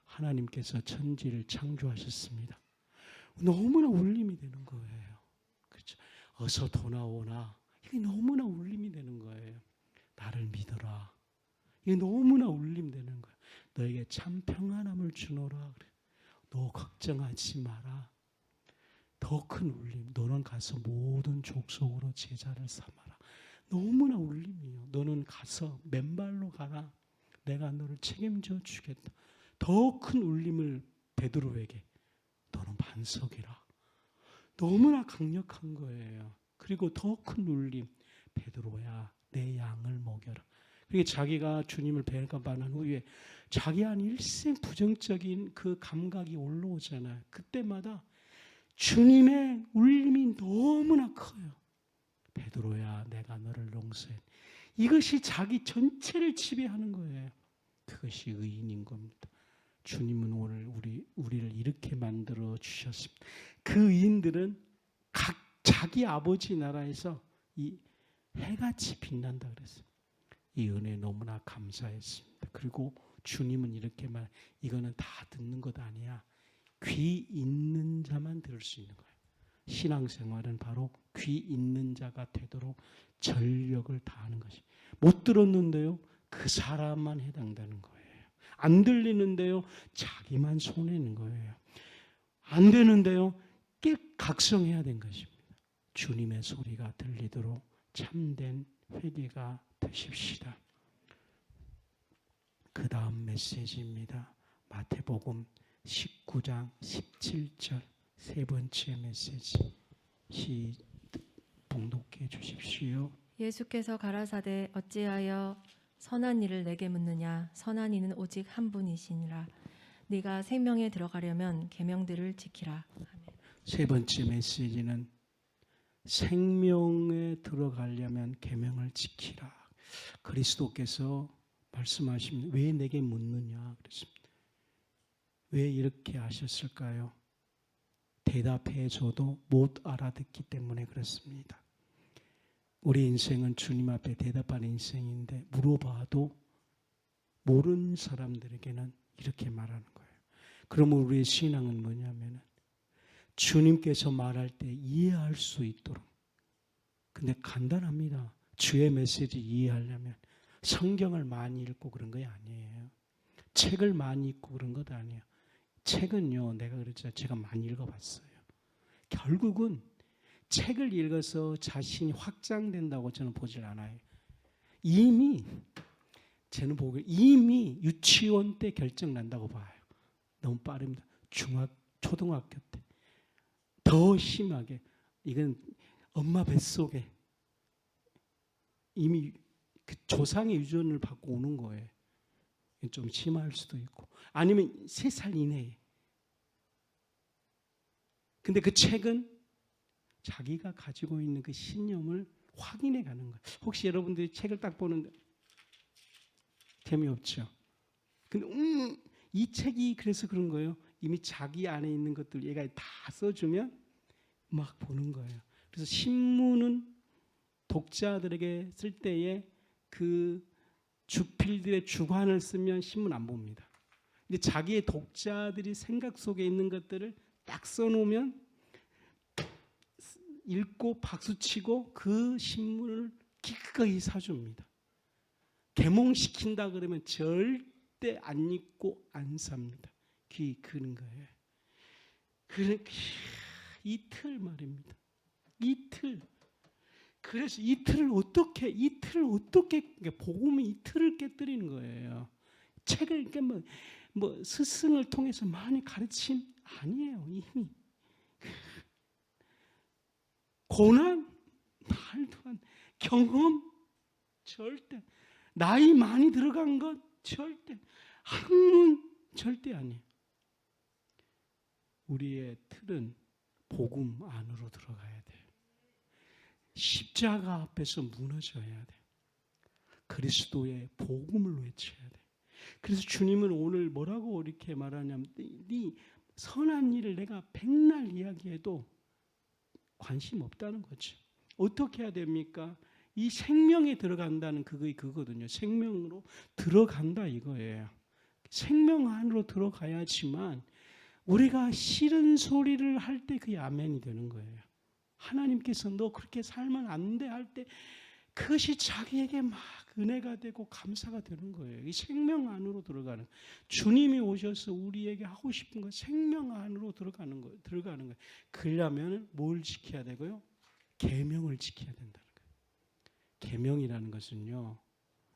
하나님께서 천지를 창조하셨습니다. 너무나 울림이 되는 거예요. 그렇죠? 어서 돌아오나. 이게 너무나 울림이 되는 거예요. 나를 믿어라. 이게 너무나 울림되는 거예요. 너에게 참 평안함을 주노라. 그래. 너 걱정하지 마라. 더 큰 울림. 너는 가서 모든 족속으로 제자를 삼아라. 너무나 울림이에요. 너는 가서 맨발로 가라. 내가 너를 책임져 주겠다. 더 큰 울림을 베드로에게. 너는 반석이라. 너무나 강력한 거예요. 그리고 더 큰 울림. 베드로야, 내 양을 먹여라. 그게 자기가 주님을 배반한 후에 자기 안 일생 부정적인 그 감각이 올라오잖아요. 그때마다 주님의 울림이 너무나 커요. 베드로야, 내가 너를 용서해. 이것이 자기 전체를 지배하는 거예요. 그것이 의인인 겁니다. 주님은 오늘 우리를 이렇게 만들어 주셨습니다. 그 의인들은 각 자기 아버지 나라에서 이 해같이 빛난다 그랬어요. 이 은혜 너무나 감사했습니다. 그리고 주님은 이렇게 이거는 다 듣는 것 아니야. 귀 있는 자만 들을 수 있는 거예요. 신앙생활은 바로 귀 있는 자가 되도록 전력을 다하는 것이. 못 들었는데요, 그 사람만 해당되는 거예요. 안 들리는데요, 자기만 손해는 거예요. 안 되는데요, 각성해야 된 것입니다. 주님의 소리가 들리도록 참된 회개가 되십시다. 그 다음 메시지입니다. 마태복음 19장 17절 세 번째 메시지 봉독해 주십시오. 예수께서 가라사대 어찌하여 선한 일을 내게 묻느냐. 선한 이는 오직 한 분이시니라. 네가 생명에 들어가려면 계명들을 지키라. 아멘. 세 번째 메시지는 생명에 들어가려면 계명을 지키라. 그리스도께서 말씀하십니다. 왜 내게 묻느냐 그랬습니다. 왜 이렇게 하셨을까요? 대답해줘도 못 알아듣기 때문에 그렇습니다. 우리 인생은 주님 앞에 대답하는 인생인데 물어봐도 모르는 사람들에게는 이렇게 말하는 거예요. 그러면 우리의 신앙은 뭐냐면 주님께서 말할 때 이해할 수 있도록. 근데 간단합니다. 주의 메시지 이해하려면 성경을 많이 읽고 그런 거 아니에요. 책을 많이 읽고 그런 것도 아니에요. 책은요, 내가 그랬죠. 제가 많이 읽어봤어요. 결국은 책을 읽어서 자신이 확장된다고 저는 보질 않아요. 저는 보기에 이미 유치원 때 결정 난다고 봐요. 너무 빠릅니다. 초등학교 때. 더 심하게. 이건 엄마 뱃속에 이미 그 조상의 유전을 받고 오는 거예요. 좀 심할 수도 있고. 아니면 3살 이내에. 근데 그 책은 자기가 가지고 있는 그 신념을 확인해 가는 거예요. 혹시 여러분들이 책을 딱 보는데 재미없죠? 근데 이 책이 그래서 그런 거예요. 이미 자기 안에 있는 것들 얘가 다 써주면 막 보는 거예요. 그래서 신문은 독자들에게 쓸 때에 그 주필들의 주관을 쓰면 신문 안 봅니다. 근데 자기의 독자들이 생각 속에 있는 것들을 딱 써놓으면 읽고 박수치고 그 신문을 기꺼이 사줍니다. 계몽시킨다 그러면 절대 안 읽고 안 삽니다. 귀 그는 거예요. 이틀 말입니다. 이틀. 그래서 이틀을 어떻게 복음의 이틀을 깨뜨리는 거예요. 책을 깨면 뭐 스승을 통해서 많이 가르침 아니에요. 이미 고난, 말도 안, 경험 절대, 나이 많이 들어간 것 절대, 학문 절대 아니에요. 우리의 틀은 복음 안으로 들어가야 돼요. 십자가 앞에서 무너져야 돼요. 그리스도의 복음을 외쳐야 돼요. 그래서 주님은 오늘 뭐라고 이렇게 말하냐면, 네 선한 일을 내가 백날 이야기해도 관심 없다는 거죠. 어떻게 해야 됩니까? 이 생명에 들어간다는 그거거든요. 생명으로 들어간다 이거예요. 생명 안으로 들어가야지만 우리가 싫은 소리를 할 때 그게 아멘이 되는 거예요. 하나님께서 너 그렇게 살면 안 돼 할 때 그것이 자기에게 막 은혜가 되고 감사가 되는 거예요. 이 생명 안으로 들어가는, 주님이 오셔서 우리에게 하고 싶은 건 생명 안으로 들어가는 거예요. 그러려면 뭘 지켜야 되고요? 계명을 지켜야 된다는 거예요. 계명이라는 것은요,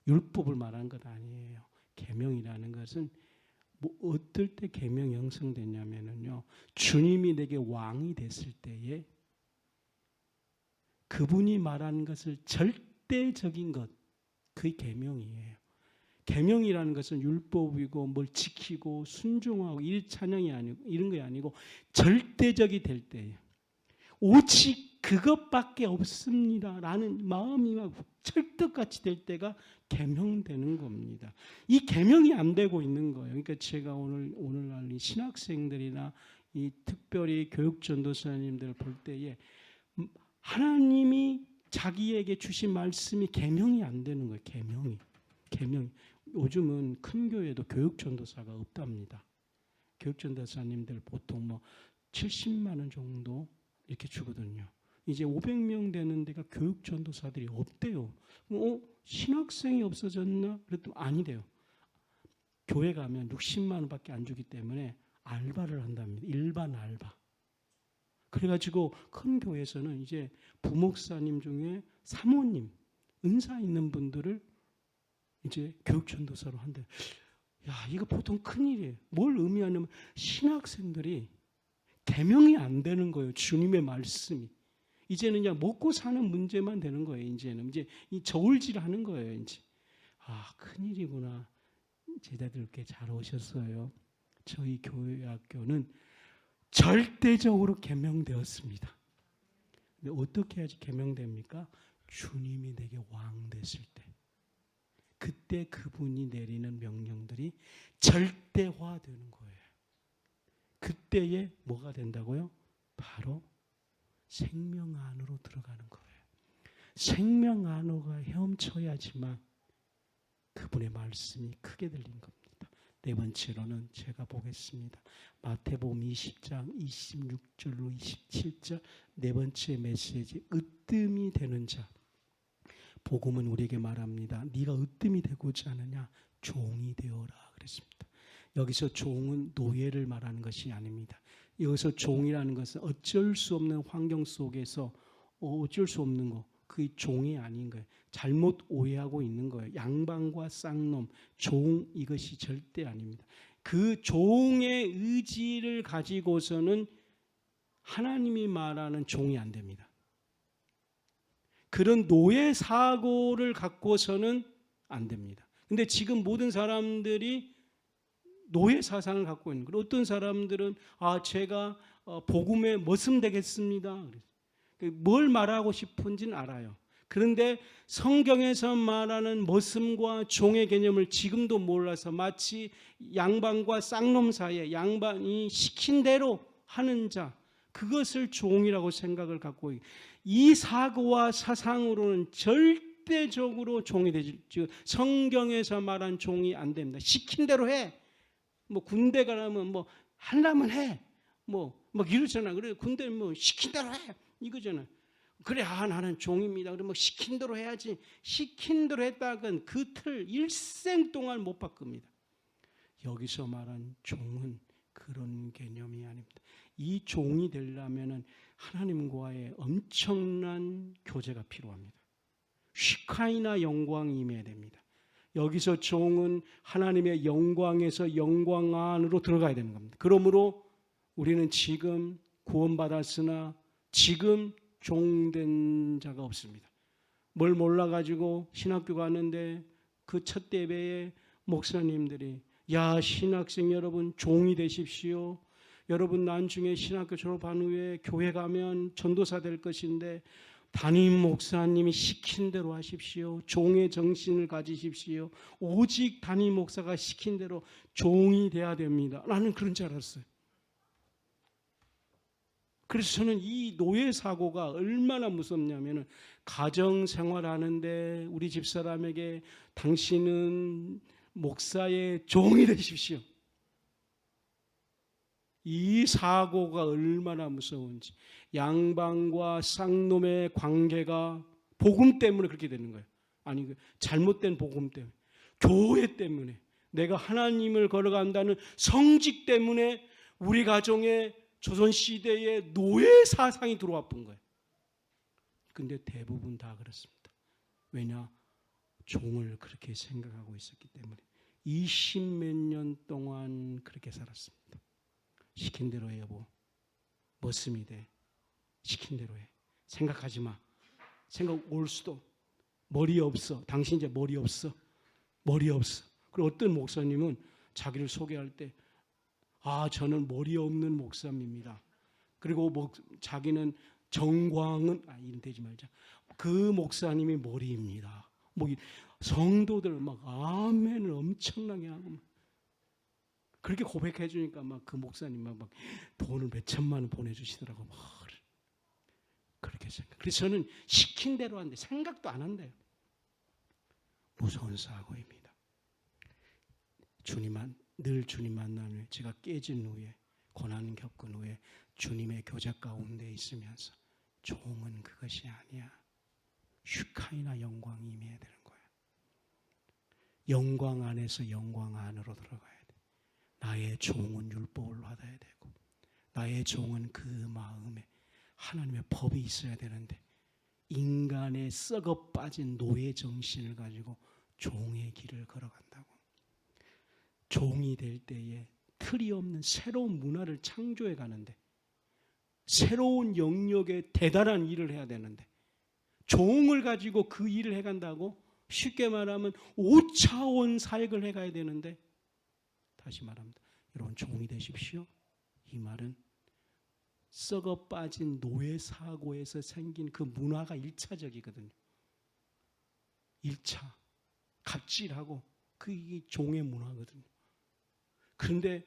율법을 말하는 것 아니에요. 계명이라는 것은 뭐 어떨 때 계명이 형성되냐면요, 주님이 내게 왕이 됐을 때에 그분이 말하는 것을 절대적인 것, 그게 계명이에요. 계명이라는 것은 율법이고 뭘 지키고 순종하고 일찬양이 아니고 이런 게 아니고 절대적이 될 때예요. 오직 그것밖에 없습니다라는 마음이 막 철떡같이 될 때가 계명되는 겁니다. 이 계명이 안 되고 있는 거예요. 그러니까 제가 오늘날 이 신학생들이나 이 특별히 교육전도사님들 볼 때에 하나님이 자기에게 주신 말씀이 계명이 안 되는 거예요. 계명이. 요즘은 큰 교회도 교육전도사가 없답니다. 교육전도사님들 보통 뭐 70만 원 정도 이렇게 주거든요. 이제 500명 되는 데가 교육전도사들이 없대요. 신학생이 없어졌나? 그랬더니 아니래요. 교회 가면 60만 원밖에 안 주기 때문에 알바를 한답니다. 일반 알바. 그래가지고 큰 교회에서는 이제 부목사님 중에 사모님, 은사 있는 분들을 이제 교육전도사로 한대. 야, 이거 보통 큰일이에요. 뭘 의미하냐면 신학생들이 계명이 안 되는 거예요. 주님의 말씀이. 이제는 그냥 먹고 사는 문제만 되는 거예요. 이제는 이제 이 저울질하는 거예요. 이제 큰일이구나. 제자들께 잘 오셨어요. 저희 교회 학교는 절대적으로 계명되었습니다. 근데 어떻게 해야지 계명됩니까? 주님이 내게 왕 됐을 때, 그때 그분이 내리는 명령들이 절대화되는 거예요. 그때에 뭐가 된다고요? 바로 생명 안으로 들어가는 거예요. 생명 안으로가 헤엄쳐야지만 그분의 말씀이 크게 들린 겁니다. 네 번째로는 제가 보겠습니다. 마태복음 20장 26절로 27절 네 번째 메시지, 으뜸이 되는 자. 복음은 우리에게 말합니다. 네가 으뜸이 되고자 하느냐? 종이 되어라 그랬습니다. 여기서 종은 노예를 말하는 것이 아닙니다. 여기서 종이라는 것은 어쩔 수 없는 환경 속에서 어쩔 수 없는 거, 그게 종이 아닌 거예요. 잘못 오해하고 있는 거예요. 양반과 쌍놈, 종, 이것이 절대 아닙니다. 그 종의 의지를 가지고서는 하나님이 말하는 종이 안 됩니다. 그런 노예 사고를 갖고서는 안 됩니다. 근데 지금 모든 사람들이 노예 사상을 갖고 있는 거예요. 어떤 사람들은 제가 복음에 머슴되겠습니다. 뭘 말하고 싶은지는 알아요. 그런데 성경에서 말하는 머슴과 종의 개념을 지금도 몰라서 마치 양반과 쌍놈 사이에 양반이 시킨 대로 하는 자, 그것을 종이라고 생각을 갖고 있어요. 이 사고와 사상으로는 절대적으로 종이 되지, 성경에서 말한 종이 안 됩니다. 시킨 대로 해. 뭐 군대 가려면 뭐 하려면 해. 뭐 이러잖아. 그래 군대 뭐 시킨 대로 해. 이거잖아. 그래 나는 종입니다. 그러면 시킨 대로 해야지. 시킨 대로 했다간 그 틀 일생 동안 못 바꿉니다. 여기서 말한 종은 그런 개념이 아닙니다. 이 종이 되려면은 하나님과의 엄청난 교제가 필요합니다. 슈카이나 영광이 임해야 됩니다. 여기서 종은 하나님의 영광에서 영광 안으로 들어가야 되는 겁니다. 그러므로 우리는 지금 구원받았으나 지금 종된 자가 없습니다. 뭘 몰라가지고 신학교 갔는데 그 첫 예배에 목사님들이 야, 신학생 여러분 종이 되십시오. 여러분 나중에 신학교 졸업한 후에 교회 가면 전도사 될 것인데 담임 목사님이 시킨 대로 하십시오. 종의 정신을 가지십시오. 오직 담임 목사가 시킨 대로 종이 돼야 됩니다. 나는 그런 줄 알았어요. 그래서 저는 이 노예 사고가 얼마나 무섭냐면 가정생활하는데 우리 집사람에게 당신은 목사의 종이 되십시오. 이 사고가 얼마나 무서운지. 양반과 쌍놈의 관계가 복음 때문에 그렇게 되는 거예요. 아니, 잘못된 복음 때문에, 교회 때문에, 내가 하나님을 걸어간다는 성직 때문에 우리 가정에 조선시대에 노예 사상이 들어와 본 거예요. 근데 대부분 다 그렇습니다. 왜냐? 종을 그렇게 생각하고 있었기 때문에 20몇 년 동안 그렇게 살았습니다. 시킨 대로 해 여보. 머슴이 돼. 시킨 대로 해. 생각하지 마. 생각 올 수도. 머리 없어. 당신 이제 머리 없어. 머리 없어. 그리고 어떤 목사님은 자기를 소개할 때 저는 머리 없는 목사입니다. 그리고 자기는 정광은 이름 대지 말자. 그 목사님이 머리입니다. 성도들 막 아멘을 엄청나게 하고 그렇게 고백해 주니까 막 그 목사님 막 돈을 몇 천만 원 보내주시더라고. 막 그렇게 생각. 그래서 저는 시킨 대로 하는데 생각도 안 한대요. 무서운 사고입니다. 늘 주님 만난 후에 제가 깨진 후에 고난 겪은 후에 주님의 교제 가운데 있으면서 종은 그것이 아니야. 슈카이나 영광이 임해야 되는 거야. 영광 안에서 영광 안으로 들어가야 돼. 나의 종은 율법을 받아야 되고 나의 종은 그 마음에 하나님의 법이 있어야 되는데 인간의 썩어 빠진 노예 정신을 가지고 종의 길을 걸어간다고. 종이 될 때에 틀이 없는 새로운 문화를 창조해 가는데 새로운 영역에 대단한 일을 해야 되는데 종을 가지고 그 일을 해간다고? 쉽게 말하면 5차원 사역을 해가야 되는데 다시 말합니다. 여러분 종이 되십시오. 이 말은 썩어 빠진 노예 사고에서 생긴 그 문화가 1차적이거든요. 1차 갑질하고 그게 종의 문화거든요. 그런데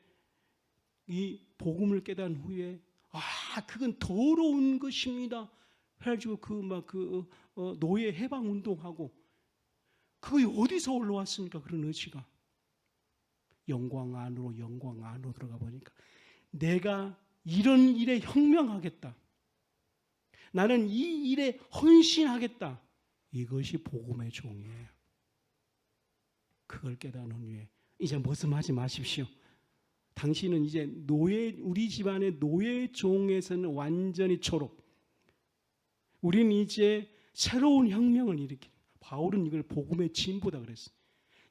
이 복음을 깨달은 후에 그건 더러운 것입니다. 해가지고 노예 해방 운동하고 그게 어디서 올라왔습니까? 그런 의지가 영광 안으로 들어가 보니까 내가 이런 일에 혁명하겠다. 나는 이 일에 헌신하겠다. 이것이 복음의 종이에요. 그걸 깨달은 후에 이제 머슴하지 마십시오. 당신은 이제 우리 집안의 노예 종에서는 완전히 졸업. 우리는 이제 새로운 혁명을 일으키는. 바울은 이걸 복음의 진보다 그랬어요.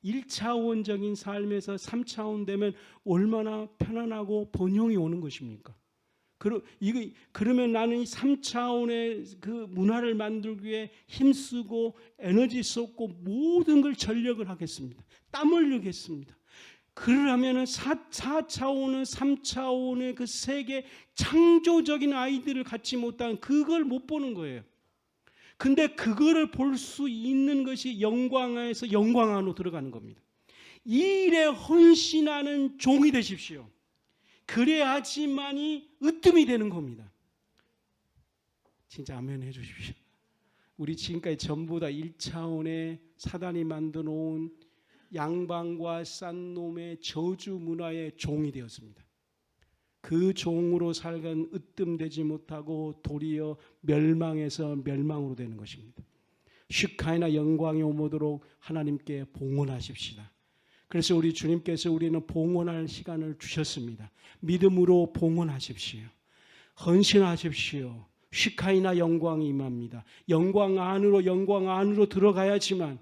1차원적인 삶에서 3차원 되면 얼마나 편안하고 번영이 오는 것입니까? 그러면 나는 이 3차원의 그 문화를 만들기 위해 힘쓰고 에너지 쏟고 모든 걸 전력을 하겠습니다. 땀 흘리겠습니다. 그러면 4차원은 3차원의 그 세계 창조적인 아이디어를 갖지 못한 그걸 못 보는 거예요. 근데 그거를 볼 수 있는 것이 영광 안에서 영광 안으로 들어가는 겁니다. 이 일에 헌신하는 종이 되십시오. 그래야지만이 으뜸이 되는 겁니다. 진짜 아멘 해주십시오. 우리 지금까지 전부 다 1차원의 사단이 만들어 놓은 양반과 싼 놈의 저주 문화의 종이 되었습니다. 그 종으로 살간 으뜸되지 못하고 도리어 멸망해서 멸망으로 되는 것입니다. 슈카이나 영광이 오도록 하나님께 봉헌하십시다. 그래서 우리 주님께서 우리는 봉헌할 시간을 주셨습니다. 믿음으로 봉헌하십시오. 헌신하십시오. 슈카이나 영광이 임합니다. 영광 안으로 들어가야지만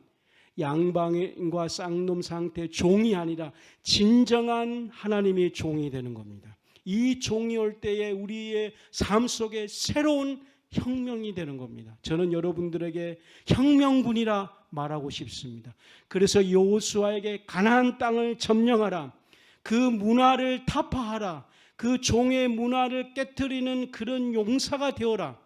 양방인과 쌍놈 상태의 종이 아니라 진정한 하나님의 종이 되는 겁니다. 이 종이 올 때에 우리의 삶 속에 새로운 혁명이 되는 겁니다. 저는 여러분들에게 혁명군이라 말하고 싶습니다. 그래서 여호수아에게 가나안 땅을 점령하라, 그 문화를 타파하라, 그 종의 문화를 깨트리는 그런 용사가 되어라.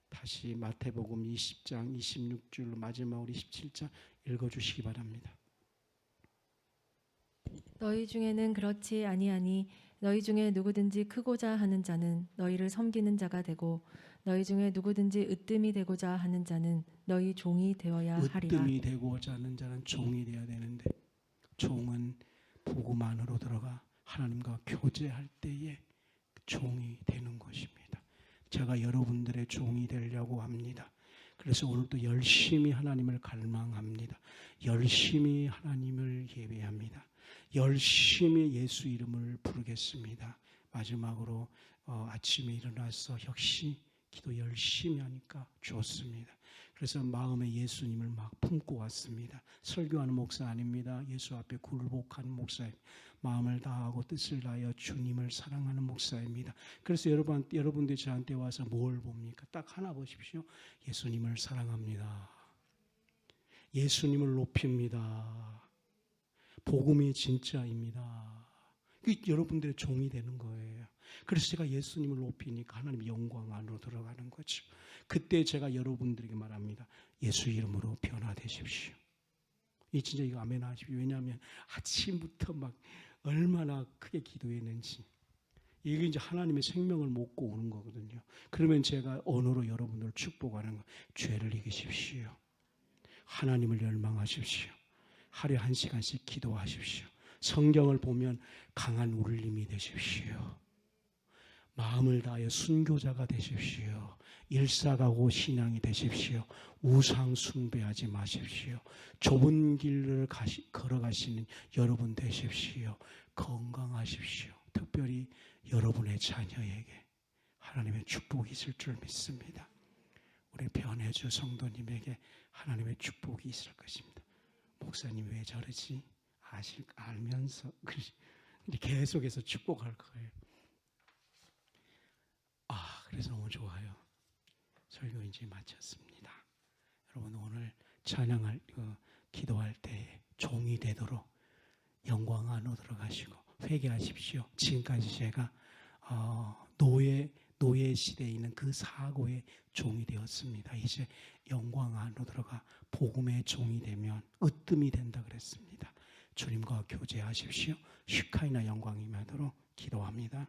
다시 마태복음 20장 26절 마지막으로 27장 읽어주시기 바랍니다. 너희 중에는 그렇지 아니하니 너희 중에 누구든지 크고자 하는 자는 너희를 섬기는 자가 되고 너희 중에 누구든지 으뜸이 되고자 하는 자는 너희 종이 되어야 하리라. 으뜸이 되고자 하는 자는 종이 되어야 되는데, 종은 복음 안으로 들어가 하나님과 교제할 때에 종이 되는 것입니다. 제가 여러분들의 종이 되려고 합니다. 그래서 오늘도 열심히 하나님을 갈망합니다. 열심히 하나님을 예배합니다. 열심히 예수 이름을 부르겠습니다. 마지막으로 아침에 일어나서 역시 기도 열심히 하니까 좋습니다. 그래서 마음에 예수님을 막 품고 왔습니다. 설교하는 목사 아닙니다. 예수 앞에 굴복하는 목사입니다. 마음을 다하고 뜻을 다하여 주님을 사랑하는 목사입니다. 그래서 여러분들이 저한테 와서 뭘 봅니까? 딱 하나 보십시오. 예수님을 사랑합니다. 예수님을 높입니다. 복음이 진짜입니다. 여러분들의 종이 되는 거예요. 그래서 제가 예수님을 높이니까 하나님 영광 안으로 들어가는 거죠. 그때 제가 여러분들에게 말합니다. 예수 이름으로 변화되십시오. 진짜 이거 아멘 하십시오. 왜냐하면 아침부터 막 얼마나 크게 기도했는지. 이게 이제 하나님의 생명을 먹고 오는 거거든요. 그러면 제가 언어로 여러분들을 축복하는 거. 죄를 이기십시오. 하나님을 열망하십시오. 하루에 1시간씩 기도하십시오. 성경을 보면 강한 울림이 되십시오. 마음을 다하여 순교자가 되십시오. 일사가고 신앙이 되십시오. 우상 숭배하지 마십시오. 좁은 길을 걸어가시는 여러분 되십시오. 건강하십시오. 특별히 여러분의 자녀에게 하나님의 축복이 있을 줄 믿습니다. 우리 변혜주 성도님에게 하나님의 축복이 있을 것입니다. 목사님 왜 저러지? 알면서 계속해서 축복할 거예요. 그래서 너무 좋아요. 설교 이제 마쳤습니다. 여러분 오늘 찬양할 기도할 때 종이 되도록 영광 안으로 들어가시고 회개하십시오. 지금까지 제가 노예 시대에 있는 그 사고의 종이 되었습니다. 이제 영광 안으로 들어가 복음의 종이 되면 으뜸이 된다 그랬습니다. 주님과 교제하십시오. 슈카이나 영광이 임하도록 기도합니다.